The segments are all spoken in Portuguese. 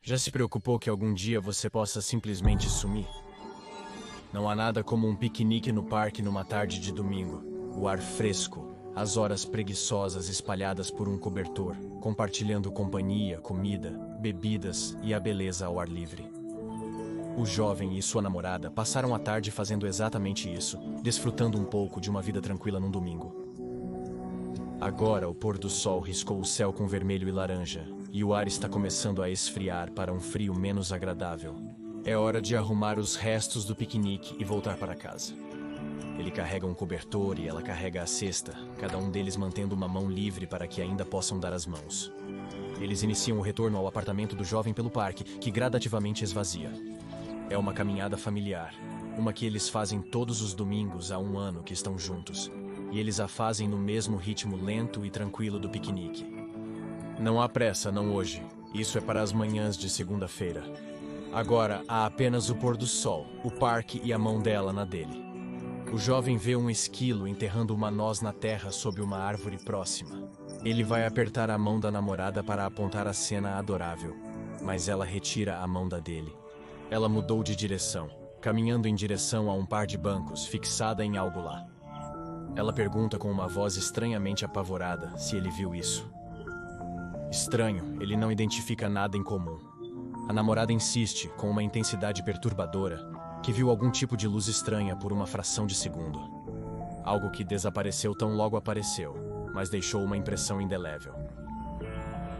Já se preocupou que algum dia você possa simplesmente sumir? Não há nada como um piquenique no parque numa tarde de domingo. O ar fresco, as horas preguiçosas espalhadas por um cobertor, compartilhando companhia, comida, bebidas e a beleza ao ar livre. O jovem e sua namorada passaram a tarde fazendo exatamente isso, desfrutando um pouco de uma vida tranquila num domingo. Agora o pôr do sol riscou o céu com vermelho e laranja, e o ar está começando a esfriar para um frio menos agradável. É hora de arrumar os restos do piquenique e voltar para casa. Ele carrega um cobertor e ela carrega a cesta, cada um deles mantendo uma mão livre para que ainda possam dar as mãos. Eles iniciam o retorno ao apartamento do jovem pelo parque, que gradativamente esvazia. É uma caminhada familiar, uma que eles fazem todos os domingos há um ano que estão juntos. E eles a fazem no mesmo ritmo lento e tranquilo do piquenique. Não há pressa, não hoje. Isso é para as manhãs de segunda-feira. Agora há apenas o pôr do sol, o parque e a mão dela na dele. O jovem vê um esquilo enterrando uma noz na terra sob uma árvore próxima. Ele vai apertar a mão da namorada para apontar a cena adorável, mas ela retira a mão da dele. Ela mudou de direção, caminhando em direção a um par de bancos, fixada em algo lá. Ela pergunta com uma voz estranhamente apavorada se ele viu isso. Estranho, ele não identifica nada em comum. A namorada insiste, com uma intensidade perturbadora, que viu algum tipo de luz estranha por uma fração de segundo. Algo que desapareceu tão logo apareceu, mas deixou uma impressão indelével.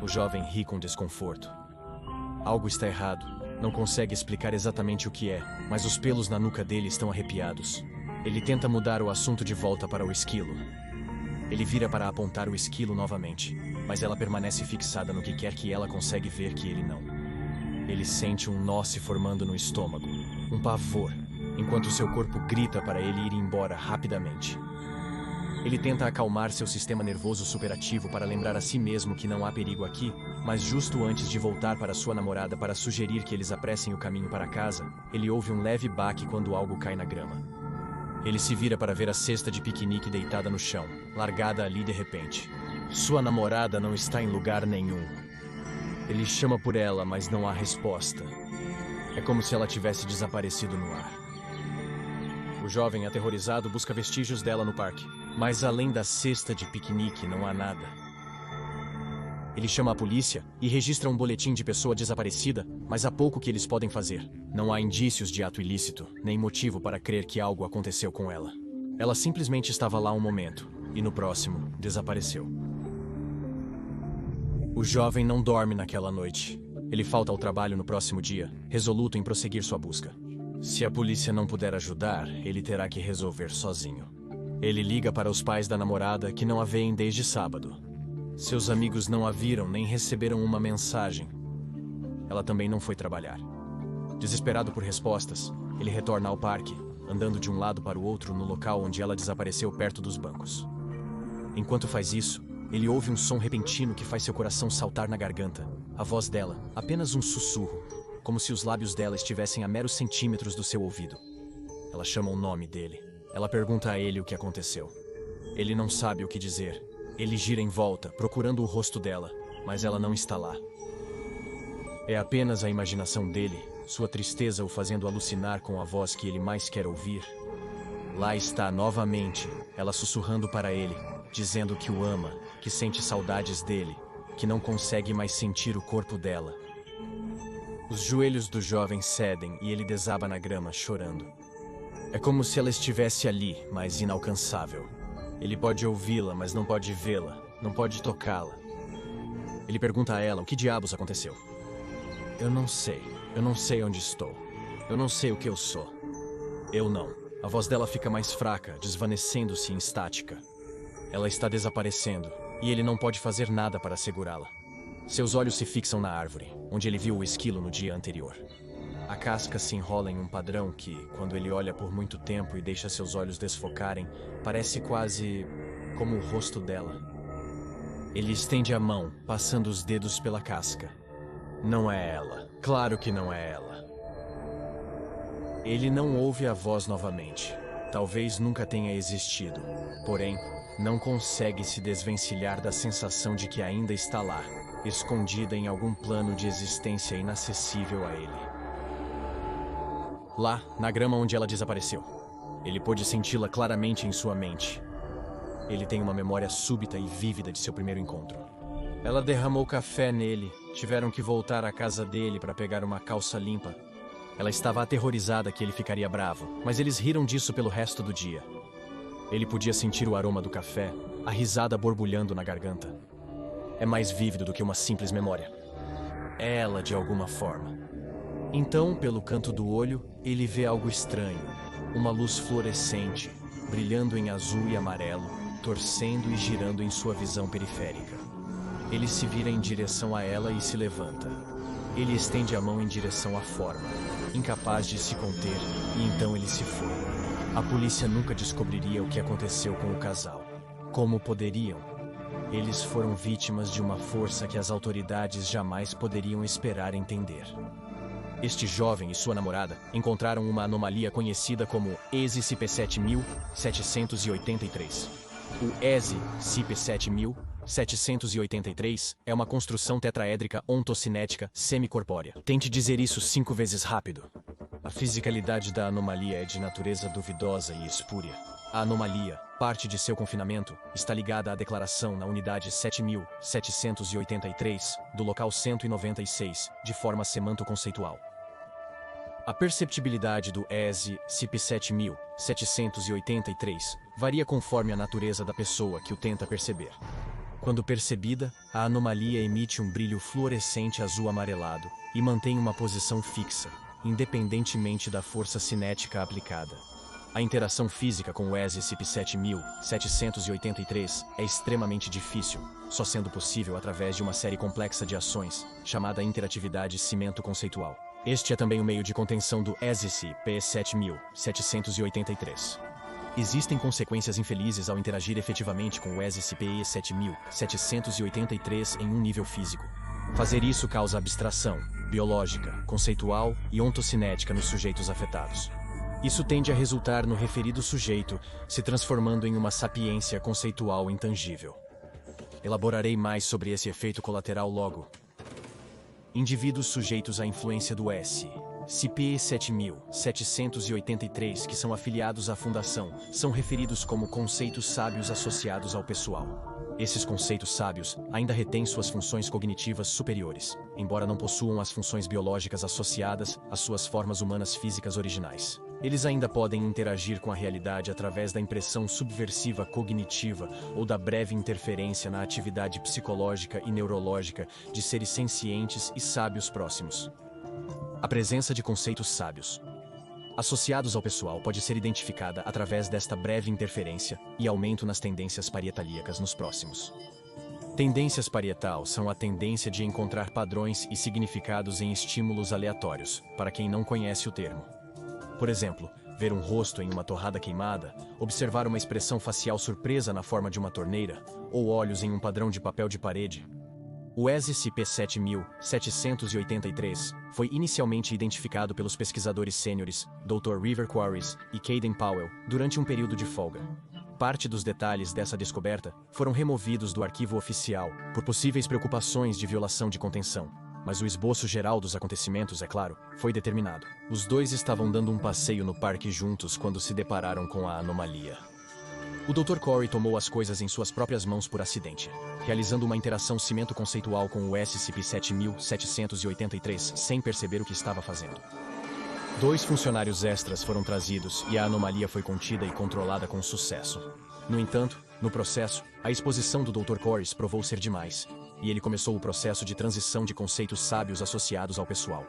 O jovem ri com desconforto. Algo está errado, não consegue explicar exatamente o que é, mas os pelos na nuca dele estão arrepiados. Ele tenta mudar o assunto de volta para o esquilo. Ele vira para apontar o esquilo novamente, mas ela permanece fixada no que quer que ela consegue ver que ele não. Ele sente um nó se formando no estômago, um pavor, enquanto seu corpo grita para ele ir embora rapidamente. Ele tenta acalmar seu sistema nervoso superativo para lembrar a si mesmo que não há perigo aqui, mas justo antes de voltar para sua namorada para sugerir que eles apressem o caminho para casa, ele ouve um leve baque quando algo cai na grama. Ele se vira para ver a cesta de piquenique deitada no chão, largada ali de repente. Sua namorada não está em lugar nenhum. Ele chama por ela, mas não há resposta. É como se ela tivesse desaparecido no ar. O jovem, aterrorizado, busca vestígios dela no parque, mas além da cesta de piquenique não há nada. Ele chama a polícia e registra um boletim de pessoa desaparecida, mas há pouco que eles podem fazer. Não há indícios de ato ilícito, nem motivo para crer que algo aconteceu com ela. Ela simplesmente estava lá um momento, e no próximo, desapareceu. O jovem não dorme naquela noite. Ele falta ao trabalho no próximo dia, resoluto em prosseguir sua busca. Se a polícia não puder ajudar, ele terá que resolver sozinho. Ele liga para os pais da namorada, que não a veem desde sábado. Seus amigos não a viram nem receberam uma mensagem. Ela também não foi trabalhar. Desesperado por respostas, ele retorna ao parque, andando de um lado para o outro no local onde ela desapareceu perto dos bancos. Enquanto faz isso, ele ouve um som repentino que faz seu coração saltar na garganta. A voz dela, apenas um sussurro, como se os lábios dela estivessem a meros centímetros do seu ouvido. Ela chama o nome dele. Ela pergunta a ele o que aconteceu. Ele não sabe o que dizer. Ele gira em volta, procurando o rosto dela, mas ela não está lá. É apenas a imaginação dele, sua tristeza o fazendo alucinar com a voz que ele mais quer ouvir. Lá está novamente, ela sussurrando para ele, dizendo que o ama, que sente saudades dele, que não consegue mais sentir o corpo dela. Os joelhos do jovem cedem e ele desaba na grama, chorando. É como se ela estivesse ali, mas inalcançável. Ele pode ouvi-la, mas não pode vê-la, não pode tocá-la. Ele pergunta a ela o que diabos aconteceu. Eu não sei onde estou. Eu não sei o que eu sou. Eu não. A voz dela fica mais fraca, desvanecendo-se em estática. Ela está desaparecendo, e ele não pode fazer nada para segurá-la. Seus olhos se fixam na árvore, onde ele viu o esquilo no dia anterior. A casca se enrola em um padrão que, quando ele olha por muito tempo e deixa seus olhos desfocarem, parece quase como o rosto dela. Ele estende a mão, passando os dedos pela casca. Não é ela. Claro que não é ela. Ele não ouve a voz novamente. Talvez nunca tenha existido. Porém, não consegue se desvencilhar da sensação de que ainda está lá, escondida em algum plano de existência inacessível a ele. Lá, na grama onde ela desapareceu, ele pôde senti-la claramente em sua mente. Ele tem uma memória súbita e vívida de seu primeiro encontro. Ela derramou café nele, tiveram que voltar à casa dele para pegar uma calça limpa. Ela estava aterrorizada que ele ficaria bravo, mas eles riram disso pelo resto do dia. Ele podia sentir o aroma do café, a risada borbulhando na garganta. É mais vívido do que uma simples memória. É ela de alguma forma. Então, pelo canto do olho, ele vê algo estranho. Uma luz fluorescente, brilhando em azul e amarelo, torcendo e girando em sua visão periférica. Ele se vira em direção a ela e se levanta. Ele estende a mão em direção à forma, incapaz de se conter, e então ele se foi. A polícia nunca descobriria o que aconteceu com o casal. Como poderiam? Eles foram vítimas de uma força que as autoridades jamais poderiam esperar entender. Este jovem e sua namorada encontraram uma anomalia conhecida como ESI-CP7783. O ESI-CP7783 é uma construção tetraédrica ontocinética semicorpórea. Tente dizer isso 5 vezes rápido. A fisicalidade da anomalia é de natureza duvidosa e espúria. A anomalia, parte de seu confinamento, está ligada à declaração na unidade 7783 do local 196, de forma semanto-conceitual. A perceptibilidade do ESI-CP7783 varia conforme a natureza da pessoa que o tenta perceber. Quando percebida, a anomalia emite um brilho fluorescente azul-amarelado e mantém uma posição fixa, independentemente da força cinética aplicada. A interação física com o ESI-7783 é extremamente difícil, só sendo possível através de uma série complexa de ações, chamada interatividade cimento-conceitual. Este é também o meio de contenção do ESI-CP7783. Existem consequências infelizes ao interagir efetivamente com o ESI-CP7783 em um nível físico. Fazer isso causa abstração, biológica, conceitual e ontocinética nos sujeitos afetados. Isso tende a resultar no referido sujeito se transformando em uma sapiência conceitual intangível. Elaborarei mais sobre esse efeito colateral logo. Indivíduos sujeitos à influência do ESI-CP7783 que são afiliados à fundação são referidos como conceitos sábios associados ao pessoal. Esses conceitos sábios ainda retêm suas funções cognitivas superiores, embora não possuam as funções biológicas associadas às suas formas humanas físicas originais. Eles ainda podem interagir com a realidade através da impressão subversiva cognitiva ou da breve interferência na atividade psicológica e neurológica de seres sencientes e sábios próximos. A presença de conceitos sábios associados ao pessoal pode ser identificada através desta breve interferência e aumento nas tendências parietalíacas nos próximos. Tendências parietal são a tendência de encontrar padrões e significados em estímulos aleatórios, para quem não conhece o termo. Por exemplo, ver um rosto em uma torrada queimada, observar uma expressão facial surpresa na forma de uma torneira, ou olhos em um padrão de papel de parede. O ESI-CP7783 foi inicialmente identificado pelos pesquisadores sêniores Dr. River Quarries e Caden Powell durante um período de folga. Parte dos detalhes dessa descoberta foram removidos do arquivo oficial por possíveis preocupações de violação de contenção. Mas o esboço geral dos acontecimentos, é claro, foi determinado. Os dois estavam dando um passeio no parque juntos quando se depararam com a anomalia. O Dr. Corey tomou as coisas em suas próprias mãos por acidente, realizando uma interação cimento-conceitual com o SCP-7783 sem perceber o que estava fazendo. 2 funcionários extras foram trazidos e a anomalia foi contida e controlada com sucesso. No entanto, no processo, a exposição do Dr. Corey provou ser demais, e ele começou o processo de transição de conceitos sábios associados ao pessoal.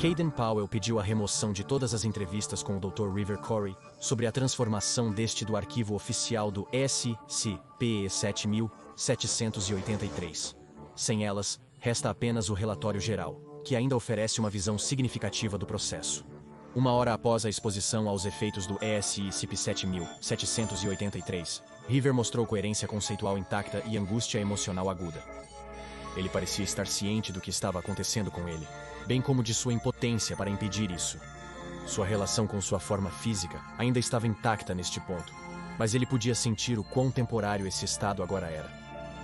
Caden Powell pediu a remoção de todas as entrevistas com o Dr. River Corey sobre a transformação deste do arquivo oficial do SCP-7783. Sem elas, resta apenas o relatório geral, que ainda oferece uma visão significativa do processo. 1 hora após a exposição aos efeitos do ESI-CP7783, River mostrou coerência conceitual intacta e angústia emocional aguda. Ele parecia estar ciente do que estava acontecendo com ele, bem como de sua impotência para impedir isso. Sua relação com sua forma física ainda estava intacta neste ponto, mas ele podia sentir o quão temporário esse estado agora era.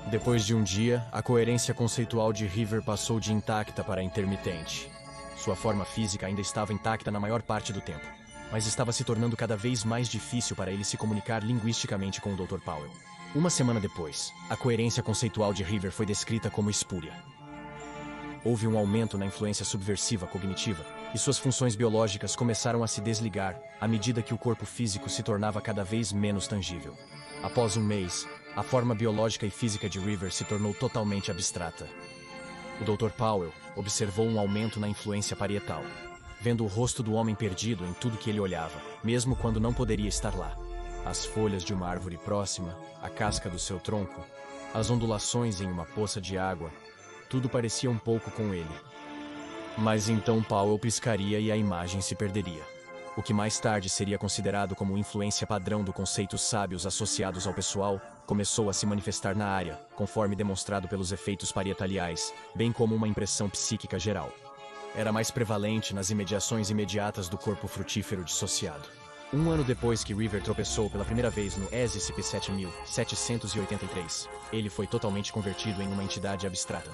Depois de um dia, a coerência conceitual de River passou de intacta para intermitente. Sua forma física ainda estava intacta na maior parte do tempo, mas estava se tornando cada vez mais difícil para ele se comunicar linguisticamente com o Dr. Powell. Uma semana depois, a coerência conceitual de River foi descrita como espúria. Houve um aumento na influência subversiva cognitiva, e suas funções biológicas começaram a se desligar à medida que o corpo físico se tornava cada vez menos tangível. Após um mês, a forma biológica e física de River se tornou totalmente abstrata. O Dr. Powell observou um aumento na influência parietal, vendo o rosto do homem perdido em tudo que ele olhava, mesmo quando não poderia estar lá. As folhas de uma árvore próxima, a casca do seu tronco, as ondulações em uma poça de água, tudo parecia um pouco com ele. Mas então Powell piscaria e a imagem se perderia. O que mais tarde seria considerado como influência padrão do conceitos sábios associados ao pessoal, começou a se manifestar na área, conforme demonstrado pelos efeitos parietaliais, bem como uma impressão psíquica geral. Era mais prevalente nas imediações imediatas do corpo frutífero dissociado. Um ano depois que River tropeçou pela primeira vez no SCP-7783, ele foi totalmente convertido em uma entidade abstrata.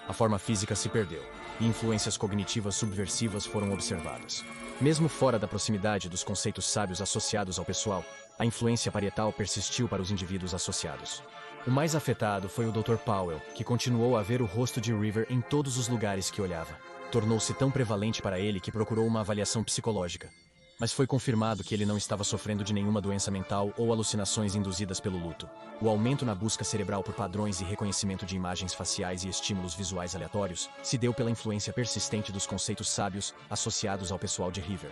A forma física se perdeu, e influências cognitivas subversivas foram observadas. Mesmo fora da proximidade dos conceitos sábios associados ao pessoal, a influência parietal persistiu para os indivíduos associados. O mais afetado foi o Dr. Powell, que continuou a ver o rosto de River em todos os lugares que olhava. Tornou-se tão prevalente para ele que procurou uma avaliação psicológica. Mas foi confirmado que ele não estava sofrendo de nenhuma doença mental ou alucinações induzidas pelo luto. O aumento na busca cerebral por padrões e reconhecimento de imagens faciais e estímulos visuais aleatórios se deu pela influência persistente dos conceitos sábios associados ao pessoal de River.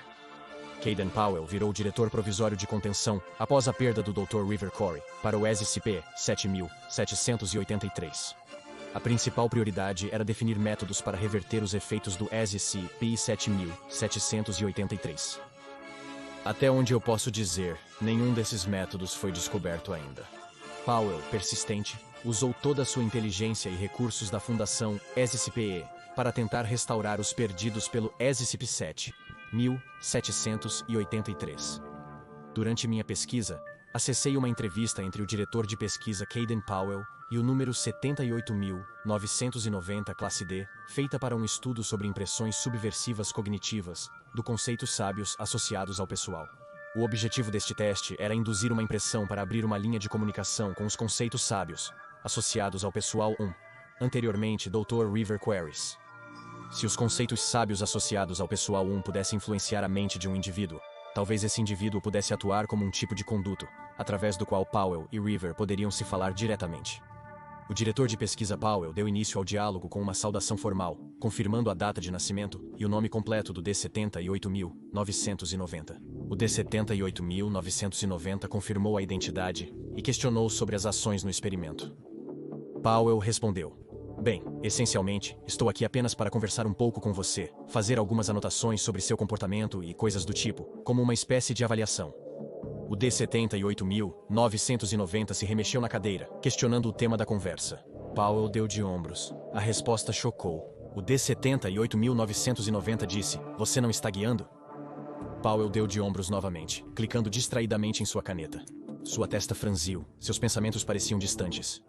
Caden Powell virou diretor provisório de contenção após a perda do Dr. River Corey para o SCP-7783. A principal prioridade era definir métodos para reverter os efeitos do SCP-7783. Até onde eu posso dizer, nenhum desses métodos foi descoberto ainda. Powell, persistente, usou toda a sua inteligência e recursos da Fundação SCP-E para tentar restaurar os perdidos pelo SCP-7783. Durante minha pesquisa, acessei uma entrevista entre o diretor de pesquisa Caden Powell e o número 78.990 Classe D, feita para um estudo sobre impressões subversivas cognitivas, do conceitos sábios associados ao pessoal. O objetivo deste teste era induzir uma impressão para abrir uma linha de comunicação com os conceitos sábios, associados ao pessoal 1, anteriormente Dr. River Queries. Se os conceitos sábios associados ao pessoal 1 pudessem influenciar a mente de um indivíduo, talvez esse indivíduo pudesse atuar como um tipo de conduto, através do qual Powell e River poderiam se falar diretamente. O diretor de pesquisa Powell deu início ao diálogo com uma saudação formal, confirmando a data de nascimento e o nome completo do D-78.990. O D-78.990 confirmou a identidade e questionou sobre as ações no experimento. Powell respondeu: "Bem, essencialmente, estou aqui apenas para conversar um pouco com você, fazer algumas anotações sobre seu comportamento e coisas do tipo, como uma espécie de avaliação." O D-78.990 se remexeu na cadeira, questionando o tema da conversa. Powell deu de ombros. A resposta chocou. O D-78.990 disse: "Você não está guiando?" Powell deu de ombros novamente, clicando distraidamente em sua caneta. Sua testa franziu, seus pensamentos pareciam distantes.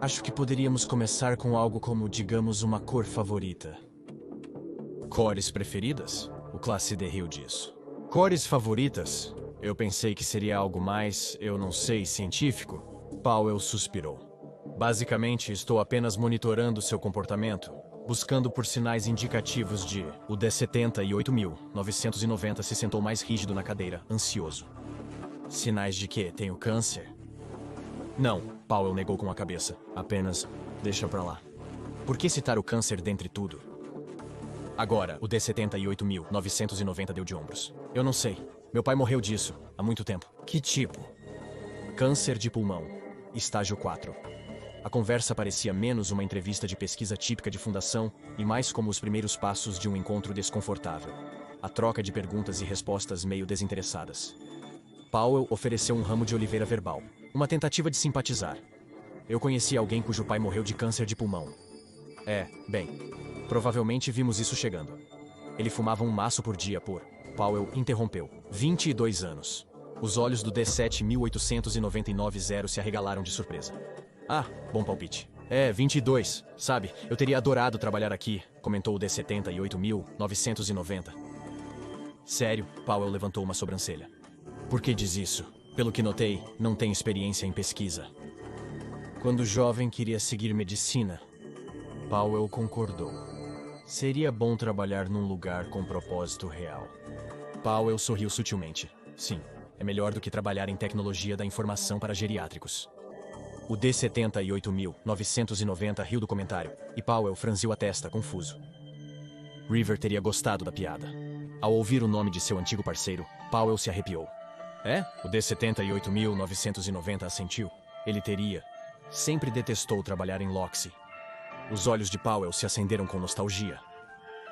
"Acho que poderíamos começar com algo como, digamos, uma cor favorita." "Cores preferidas?" O Classe D riu disso. "Cores favoritas? Eu pensei que seria algo mais, eu não sei, científico." Powell suspirou. "Basicamente, estou apenas monitorando seu comportamento, buscando por sinais indicativos de..." O D-78.990 se sentou mais rígido na cadeira, ansioso. "Sinais de quê? Tenho câncer?" "Não," Powell negou com a cabeça. "Apenas, deixa pra lá. Por que citar o câncer dentre tudo?" Agora, o D-78.990 deu de ombros. "Eu não sei. Meu pai morreu disso, há muito tempo." "Que tipo?" "Câncer de pulmão. Estágio 4. A conversa parecia menos uma entrevista de pesquisa típica de fundação e mais como os primeiros passos de um encontro desconfortável. A troca de perguntas e respostas meio desinteressadas. Powell ofereceu um ramo de oliveira verbal, uma tentativa de simpatizar. "Eu conheci alguém cujo pai morreu de câncer de pulmão." Bem, provavelmente vimos isso chegando." "Ele fumava um maço por dia por..." Powell interrompeu. 22 anos. Os olhos do D-7899 se arregalaram de surpresa. Ah, bom palpite. É, 22. Sabe, eu teria adorado trabalhar aqui, comentou o D78.990. Sério? Powell levantou uma sobrancelha. Por que diz isso? Pelo que notei, não tem experiência em pesquisa. Quando jovem queria seguir medicina. Powell concordou. Seria bom trabalhar num lugar com propósito real. Powell sorriu sutilmente. Sim, é melhor do que trabalhar em tecnologia da informação para geriátricos. O D78.990 riu do comentário, e Powell franziu a testa, confuso. River teria gostado da piada. Ao ouvir o nome de seu antigo parceiro, Powell se arrepiou. É? O D78.990 assentiu. Ele teria. Sempre detestou trabalhar em Loxi. Os olhos de Powell se acenderam com nostalgia.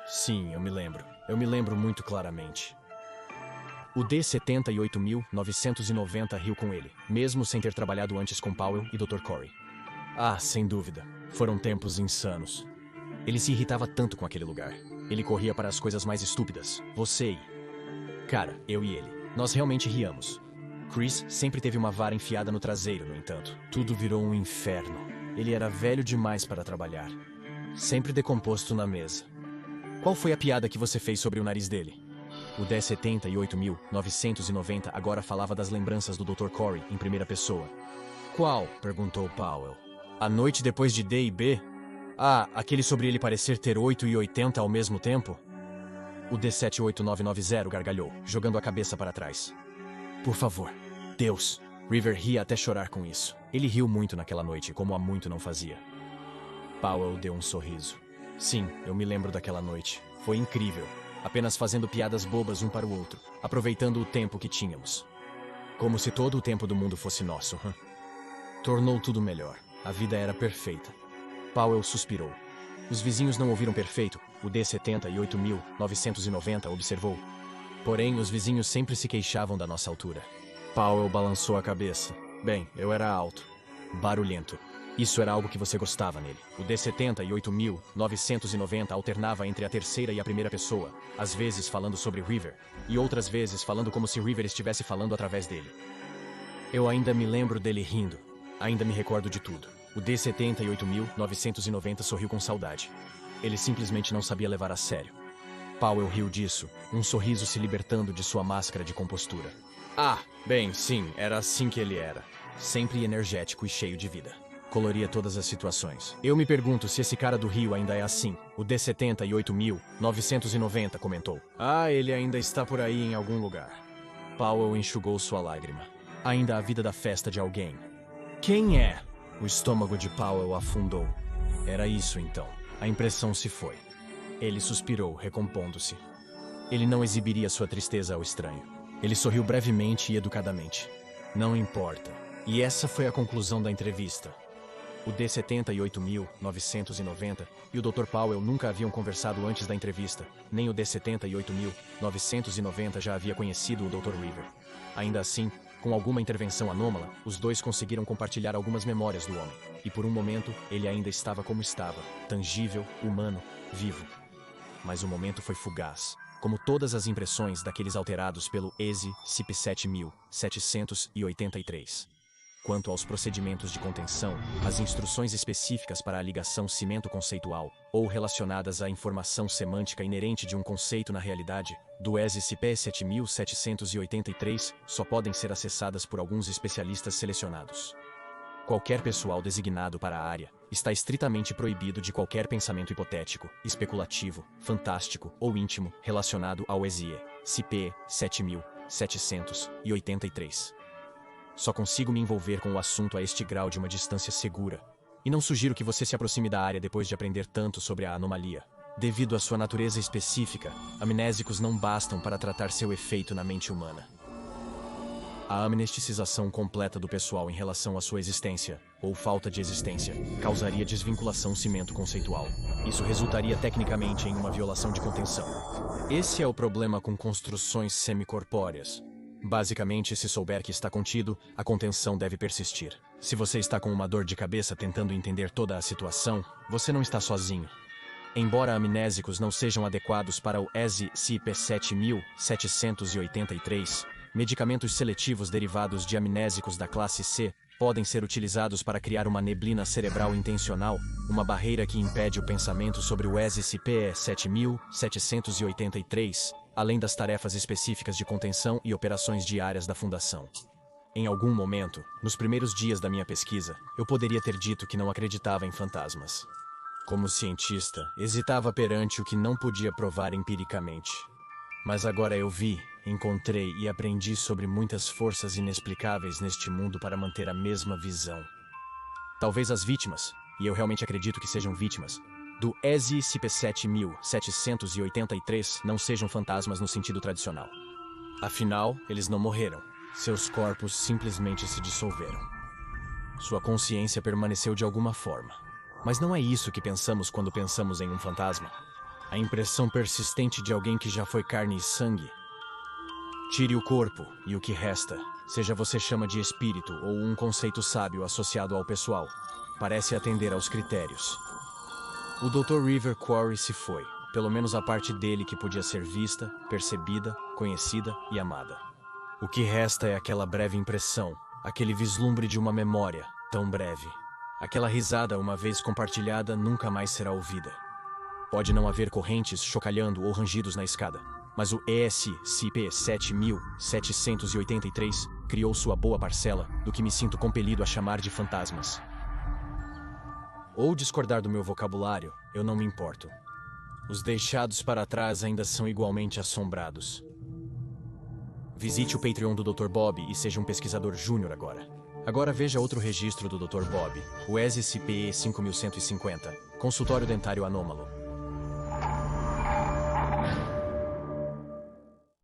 Sim, eu me lembro. Eu me lembro muito claramente. O D78.990 riu com ele, mesmo sem ter trabalhado antes com Powell e Dr. Corey. Ah, sem dúvida. Foram tempos insanos. Ele se irritava tanto com aquele lugar. Ele corria para as coisas mais estúpidas. Você e... Cara, eu e ele. Nós realmente riamos. Chris sempre teve uma vara enfiada no traseiro, no entanto. Tudo virou um inferno. Ele era velho demais para trabalhar. Sempre decomposto na mesa. Qual foi a piada que você fez sobre o nariz dele? O D78.990 agora falava das lembranças do Dr. Corey em primeira pessoa. Qual? Perguntou Powell. A noite depois de D e B? Ah, aquele sobre ele parecer ter 8 e 80 ao mesmo tempo? O D78990 gargalhou, jogando a cabeça para trás. Por favor. Deus. River ria até chorar com isso. Ele riu muito naquela noite, como há muito não fazia. Powell deu um sorriso. Sim, eu me lembro daquela noite. Foi incrível. Apenas fazendo piadas bobas um para o outro, aproveitando o tempo que tínhamos. Como se todo o tempo do mundo fosse nosso, Tornou tudo melhor. A vida era perfeita. Powell suspirou. Os vizinhos não ouviram perfeito, o D78.990 observou. Porém, os vizinhos sempre se queixavam da nossa altura. Powell balançou a cabeça. Bem, eu era alto. Barulhento. Isso era algo que você gostava nele. O D78.990 alternava entre a terceira e a primeira pessoa, às vezes falando sobre River, e outras vezes falando como se River estivesse falando através dele. Eu ainda me lembro dele rindo. Ainda me recordo de tudo. O D78.990 sorriu com saudade. Ele simplesmente não sabia levar a sério. Powell riu disso, um sorriso se libertando de sua máscara de compostura. Ah, bem, sim, era assim que ele era. Sempre energético e cheio de vida. Coloria todas as situações. Eu me pergunto se esse cara do Rio ainda é assim. O D78.990 comentou. Ah, ele ainda está por aí em algum lugar. Powell enxugou sua lágrima. Ainda a vida da festa de alguém. Quem é? O estômago de Powell afundou. Era isso então. A impressão se foi. Ele suspirou, recompondo-se. Ele não exibiria sua tristeza ao estranho. Ele sorriu brevemente e educadamente. Não importa. E essa foi a conclusão da entrevista. O D78.990 e o Dr. Powell nunca haviam conversado antes da entrevista. Nem o D78.990 já havia conhecido o Dr. River. Ainda assim, com alguma intervenção anômala, os dois conseguiram compartilhar algumas memórias do homem. E por um momento, ele ainda estava como estava, tangível, humano, vivo. Mas o momento foi fugaz, como todas as impressões daqueles alterados pelo ESI CIP 7783. Quanto aos procedimentos de contenção, as instruções específicas para a ligação cimento-conceitual, ou relacionadas à informação semântica inerente de um conceito na realidade, do ESI-CP 7783, só podem ser acessadas por alguns especialistas selecionados. Qualquer pessoal designado para a área está estritamente proibido de qualquer pensamento hipotético, especulativo, fantástico ou íntimo relacionado ao ESIE, CP 7783. Só consigo me envolver com o assunto a este grau de uma distância segura. E não sugiro que você se aproxime da área depois de aprender tanto sobre a anomalia. Devido à sua natureza específica, amnésicos não bastam para tratar seu efeito na mente humana. A amnesticização completa do pessoal em relação à sua existência, ou falta de existência, causaria desvinculação cimento-conceitual. Isso resultaria tecnicamente em uma violação de contenção. Esse é o problema com construções semicorpóreas. Basicamente, se souber que está contido, a contenção deve persistir. Se você está com uma dor de cabeça tentando entender toda a situação, você não está sozinho. Embora amnésicos não sejam adequados para o ESI-CIP 7783, medicamentos seletivos derivados de amnésicos da classe C podem ser utilizados para criar uma neblina cerebral intencional, uma barreira que impede o pensamento sobre o SCP-7783, além das tarefas específicas de contenção e operações diárias da Fundação. Em algum momento, nos primeiros dias da minha pesquisa, eu poderia ter dito que não acreditava em fantasmas. Como cientista, hesitava perante o que não podia provar empiricamente. Mas agora eu vi, encontrei e aprendi sobre muitas forças inexplicáveis neste mundo para manter a mesma visão. Talvez as vítimas, e eu realmente acredito que sejam vítimas, do SCP-7783 não sejam fantasmas no sentido tradicional. Afinal, eles não morreram. Seus corpos simplesmente se dissolveram. Sua consciência permaneceu de alguma forma. Mas não é isso que pensamos quando pensamos em um fantasma. A impressão persistente de alguém que já foi carne e sangue. Tire o corpo e o que resta, seja você chama de espírito ou um conceito sábio associado ao pessoal, parece atender aos critérios. O Dr. River Quarry se foi, pelo menos a parte dele que podia ser vista, percebida, conhecida e amada. O que resta é aquela breve impressão, aquele vislumbre de uma memória, tão breve. Aquela risada, uma vez compartilhada, nunca mais será ouvida. Pode não haver correntes chocalhando ou rangidos na escada, mas o SCP-7783 criou sua boa parcela do que me sinto compelido a chamar de fantasmas. Ou discordar do meu vocabulário, eu não me importo. Os deixados para trás ainda são igualmente assombrados. Visite o Patreon do Dr. Bob e seja um pesquisador júnior agora. Agora veja outro registro do Dr. Bob, o SCP-5150, Consultório Dentário Anômalo.